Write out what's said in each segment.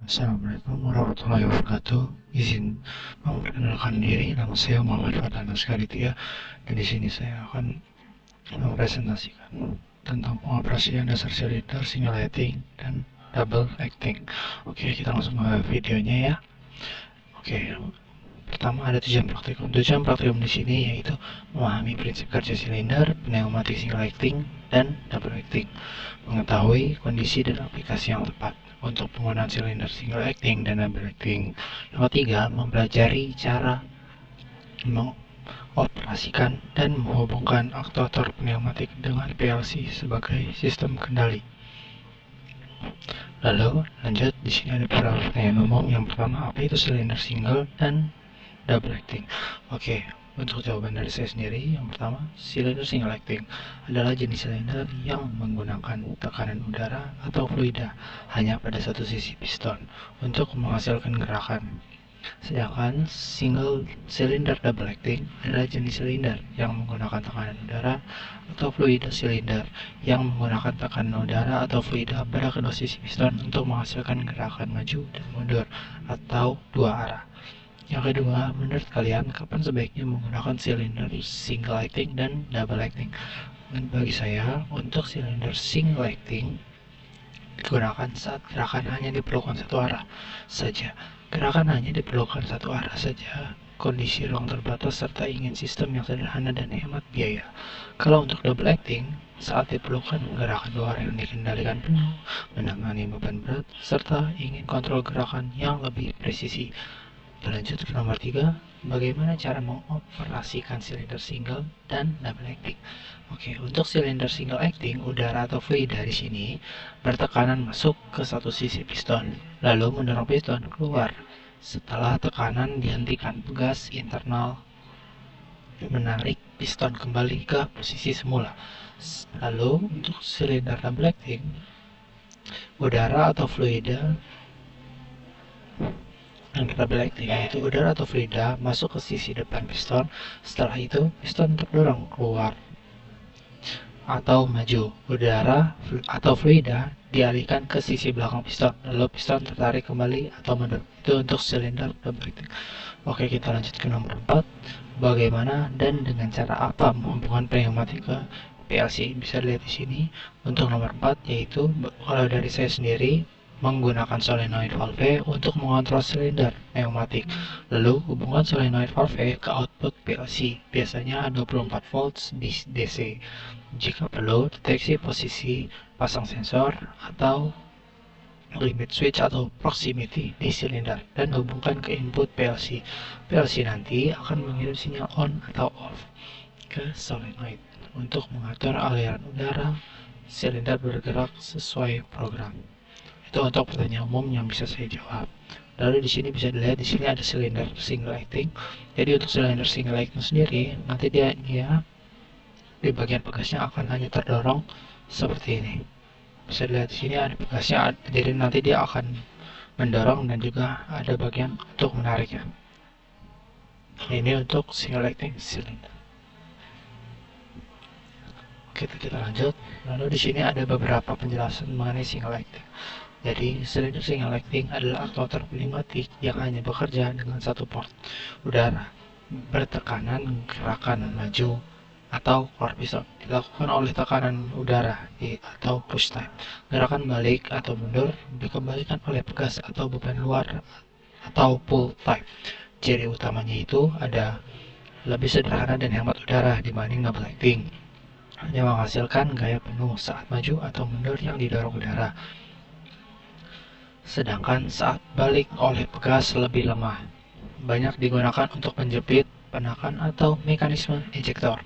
Assalamualaikum warahmatullahi wabarakatuh. Izin memperkenalkan diri, nama saya Muhammad Fadlan Askaritia, dan di sini saya akan mempresentasikan tentang pengoperasian dasar silinder, single acting, dan double acting. Oke, kita langsung ke videonya ya. Oke, pertama ada tujuan praktikum. Tujuan praktikum di sini yaitu memahami prinsip kerja silinder, pneumatik single acting, dan double acting, mengetahui kondisi dan aplikasi yang tepat untuk penggunaan silinder single acting dan double acting. Yang ketiga, mempelajari cara mengoperasikan dan menghubungkan aktuator pneumatik dengan PLC sebagai sistem kendali. Lalu lanjut, di sini ada beberapa pertanyaan umum. Yang pertama, apa itu silinder single dan double acting? Oke, untuk jawaban dari saya sendiri, yang pertama, silinder single acting adalah jenis silinder yang menggunakan tekanan udara atau fluida hanya pada satu sisi piston untuk menghasilkan gerakan. Sedangkan single silinder double acting adalah jenis silinder yang menggunakan tekanan udara atau fluida silinder yang menggunakan tekanan udara atau fluida pada kedua sisi piston untuk menghasilkan gerakan maju dan mundur atau dua arah. Yang kedua, menurut kalian kapan sebaiknya menggunakan silinder single acting dan double acting? Dan bagi saya, untuk silinder single acting digunakan saat gerakan hanya diperlukan satu arah saja. Gerakan hanya diperlukan satu arah saja, kondisi ruang terbatas, serta ingin sistem yang sederhana dan hemat biaya. Kalau untuk double acting, saat diperlukan gerakan luar yang dikendalikan penuh, menangani beban berat, serta ingin kontrol gerakan yang lebih presisi. Lanjut ke nomor 3, bagaimana cara mengoperasikan silinder single dan double acting? Oke, untuk silinder single acting, udara atau fluida di sini bertekanan masuk ke satu sisi piston, lalu mendorong piston keluar. Setelah tekanan dihentikan, gas internal menarik piston kembali ke posisi semula. Lalu untuk silinder double acting, udara atau fluida yang double acting yaitu udara atau fluida masuk ke sisi depan piston. Setelah itu piston terdorong keluar atau maju. Udara atau fluida dialihkan ke sisi belakang piston, lalu piston tertarik kembali atau mundur. Itu untuk silinder double acting. Oke, kita lanjut ke nomor 4. Bagaimana dan dengan cara apa menghubungkan pneumatik ke PLC? Bisa dilihat di sini untuk nomor 4, yaitu kalau dari saya sendiri menggunakan solenoid valve untuk mengontrol silinder pneumatik. Lalu hubungkan solenoid valve ke output PLC, biasanya 24 volts di DC. Jika perlu, deteksi posisi pasang sensor atau limit switch atau proximity di silinder dan hubungkan ke input PLC. PLC nanti akan mengirim sinyal on atau off ke solenoid untuk mengatur aliran udara silinder bergerak sesuai program. Itu untuk pertanyaan umum yang bisa saya jawab. Lalu di sini bisa dilihat, di sini ada silinder single acting. Jadi untuk silinder single acting sendiri, nanti dia di bagian pegasnya akan hanya terdorong seperti ini. Bisa dilihat di sini ada pegasnya, jadi nanti dia akan mendorong dan juga ada bagian untuk menariknya. Ini untuk single acting silinder. Oke, kita lanjut. Lalu di sini ada beberapa penjelasan mengenai single acting. Jadi, silinder single acting adalah aktuator pneumatik yang hanya bekerja dengan satu port udara bertekanan gerakan maju atau keluar piston dilakukan oleh tekanan udara atau push type. Gerakan balik atau mundur dikembalikan oleh pegas atau beban luar atau pull type. Ciri utamanya itu ada lebih sederhana dan hemat udara dibanding double acting. Hanya menghasilkan gaya penuh saat maju atau mundur yang didorong udara. Sedangkan saat balik oleh pegas lebih lemah, banyak digunakan untuk menjepit, penekan, atau mekanisme ejektor.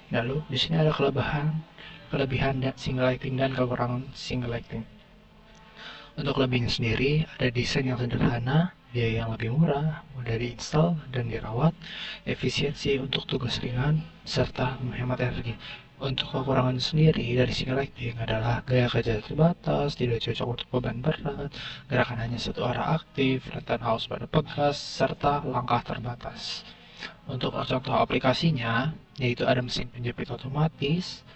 Lalu di sini ada kelebihan dan single acting dan kekurangan single acting. Untuk kelebihannya sendiri, ada desain yang sederhana, biaya yang lebih murah, mudah diinstal dan dirawat, efisiensi untuk tugas ringan, serta menghemat energi. Untuk kekurangan sendiri dari single acting adalah gaya kerja terbatas, tidak cocok untuk beban berat, gerakan hanya satu arah aktif, rentan haus pada pegas, serta langkah terbatas. Untuk contoh aplikasinya, yaitu ada mesin penjepit otomatis,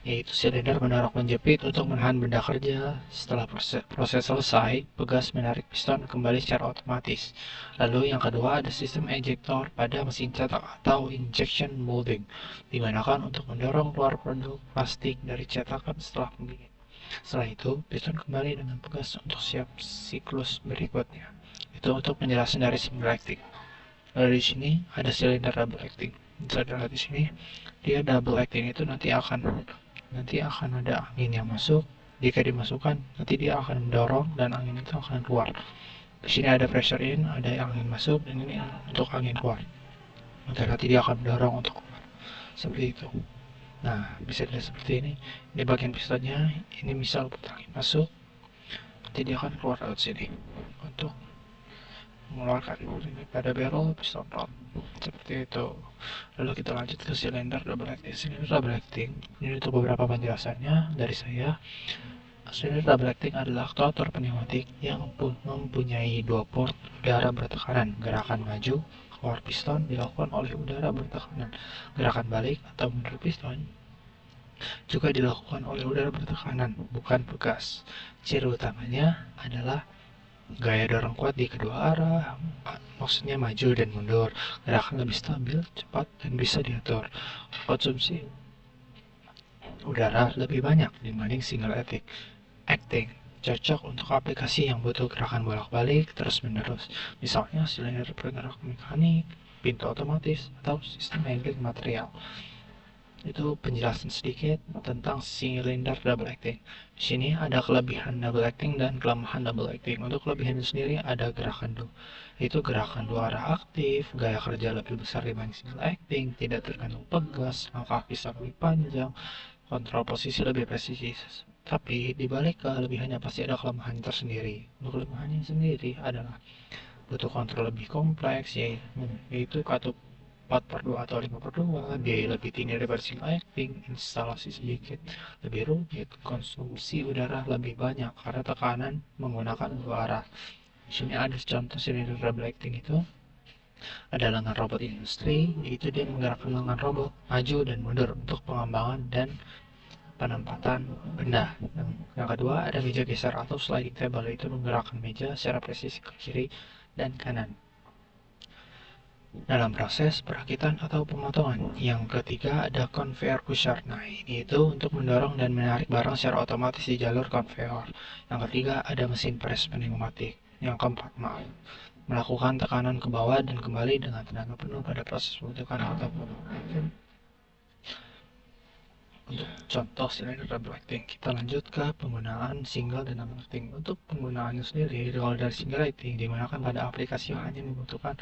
yaitu silinder mendorong penjepit untuk menahan benda kerja. Setelah proses selesai, pegas menarik piston kembali secara otomatis. Lalu yang kedua ada sistem ejector pada mesin cetak atau injection molding, digunakan untuk mendorong keluar produk plastik dari cetakan setelah penggilingan. Setelah itu, piston kembali dengan pegas untuk siap siklus berikutnya. Itu untuk penjelasan dari single acting. Lalu di sini ada silinder double acting. Bisa dilihat di sini, dia double acting itu nanti akan ada angin yang masuk. Jika dimasukkan, nanti dia akan mendorong dan angin itu akan keluar. Di sini ada pressure in, ada angin masuk, dan ini untuk angin keluar. Nanti dia akan mendorong untuk keluar. Seperti itu. Nah, bisa dilihat seperti ini. Di bagian pistonnya, ini misal angin masuk, nanti dia akan keluar lewat sini untuk mengeluarkan. Ini pada barrel piston rod seperti itu. Lalu kita lanjut ke silinder double acting. Silinder double acting ini untuk beberapa penjelasannya dari saya. Silinder double acting adalah aktuator pneumatik yang mempunyai dua port udara bertekanan. Gerakan maju keluar piston dilakukan oleh udara bertekanan. Gerakan balik atau mundur piston juga dilakukan oleh udara bertekanan, bukan pegas. Ciri utamanya adalah gaya dorong kuat di kedua arah, maksudnya maju dan mundur. Gerakan lebih stabil, cepat, dan bisa diatur. Konsumsi udara lebih banyak dibanding single acting. Cocok untuk aplikasi yang butuh gerakan bolak-balik terus-menerus. Misalnya silinder penggerak mekanik, pintu otomatis, atau sistem handling material. Itu penjelasan sedikit tentang silinder double acting. Di sini ada kelebihan double acting dan kelemahan double acting. Untuk kelebihannya sendiri ada itu gerakan dua arah aktif, gaya kerja lebih besar dibanding single acting, tidak tergantung pegas, langkah piston lebih panjang, kontrol posisi lebih presisi. Tapi dibalik kelebihannya pasti ada kelemahan tersendiri. Untuk kelemahannya sendiri adalah butuh kontrol lebih kompleks, yaitu katup 4/2 atau 5/2, biaya lebih tinggi daripada single acting, instalasi sedikit lebih rumit, konsumsi udara lebih banyak karena tekanan menggunakan dua arah. Di sini ada contoh silinder double acting itu. Ada lengan robot industri, yaitu dia menggerakkan lengan robot maju dan mundur untuk pengembangan dan penempatan benda. Yang kedua ada meja geser atau sliding table, yaitu menggerakkan meja secara presisi ke kiri dan kanan dalam proses perakitan atau pemotongan. Yang ketiga ada conveyor pusher. Nah, ini itu untuk mendorong dan menarik barang secara otomatis di jalur conveyor. Yang ketiga ada mesin pres pneumatik. Yang keempat, melakukan tekanan ke bawah dan kembali dengan tenaga penuh pada proses pembentukan atau pemotongan. Untuk contoh silinder double acting, kita lanjut ke penggunaan single dan double acting. Untuk penggunaannya sendiri, kalau dari single acting digunakan pada aplikasi yang hanya membutuhkan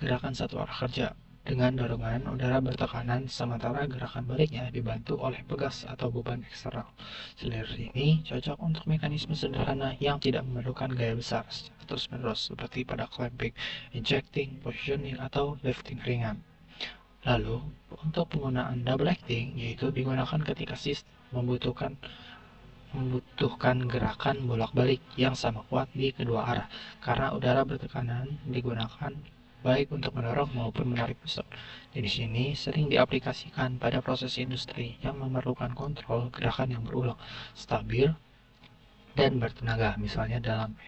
gerakan satu arah kerja dengan dorongan udara bertekanan, sementara gerakan baliknya dibantu oleh pegas atau beban eksternal. Silinder ini cocok untuk mekanisme sederhana yang tidak memerlukan gaya besar terus-menerus seperti pada clamping, injecting, positioning, atau lifting ringan. Lalu, untuk penggunaan double acting, yaitu digunakan ketika sistem membutuhkan gerakan bolak-balik yang sama kuat di kedua arah, karena udara bertekanan digunakan baik untuk mendorong maupun menarik piston. Di sini sering diaplikasikan pada proses industri yang memerlukan kontrol gerakan yang berulang, stabil, dan bertenaga, misalnya dalam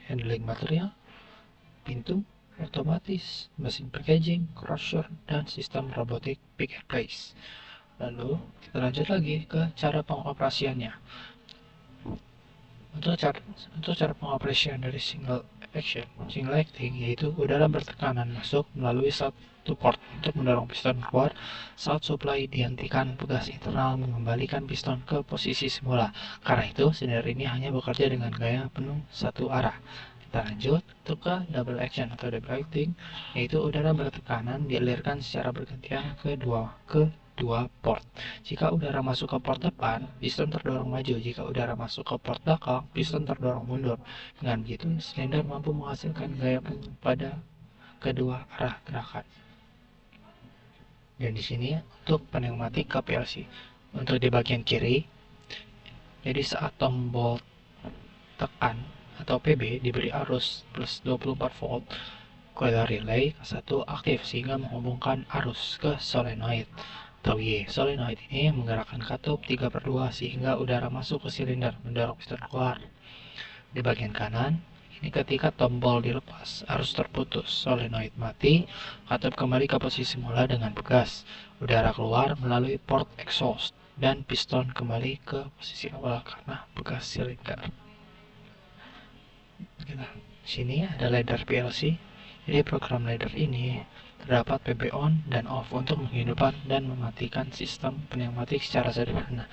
handling material, pintu otomatis, mesin packaging, crusher, dan sistem robotik pick and place. Lalu kita lanjut lagi ke cara pengoperasiannya. Untuk cara pengoperasian dari single acting, yaitu udara bertekanan masuk melalui satu port untuk mendorong piston keluar. Saat supply dihentikan, pegas internal mengembalikan piston ke posisi semula. Karena itu, silinder ini hanya bekerja dengan gaya penuh satu arah. Kita lanjut ke double action atau double acting, yaitu udara bertekanan dialirkan secara bergantian ke dua port. Jika udara masuk ke port depan, piston terdorong maju. Jika udara masuk ke port belakang, piston terdorong mundur. Dengan begitu, silinder mampu menghasilkan gaya penuh pada kedua arah gerakan. Dan di sini untuk pneumatik KPLC. Untuk di bagian kiri, jadi saat tombol tekan atau PB diberi arus plus 24 volt, coil relay K1 aktif sehingga menghubungkan arus ke solenoid. atau Y. Solenoid ini menggerakkan katup 3/2 sehingga udara masuk ke silinder mendorong piston keluar. Di bagian kanan, ini ketika tombol dilepas, arus terputus, solenoid mati, katup kembali ke posisi semula dengan pegas. Udara keluar melalui port exhaust dan piston kembali ke posisi awal karena bekas silinder. Sini ada ladder PLC. Jadi program ladder ini terdapat PB on dan off untuk menghidupkan dan mematikan sistem pneumatik secara sederhana,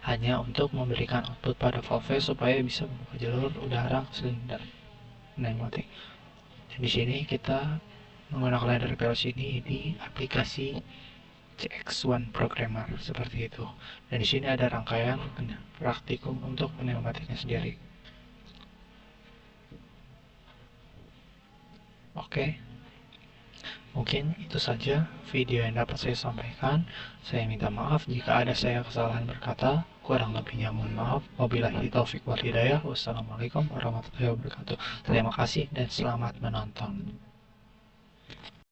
hanya untuk memberikan output pada valve supaya bisa membuka jalur udara ke silinder pneumatik. Dan di sini kita menggunakan ladder PLC ini di aplikasi CX1 Programmer seperti itu. Dan di sini ada rangkaian praktikum untuk pneumatiknya sendiri. Oke, mungkin itu saja video yang dapat saya sampaikan. Saya minta maaf jika ada saya kesalahan berkata. Kurang lebihnya mohon maaf. Wabillahi taufik wal hidayah. Wassalamualaikum warahmatullahi wabarakatuh. Terima kasih dan selamat menonton.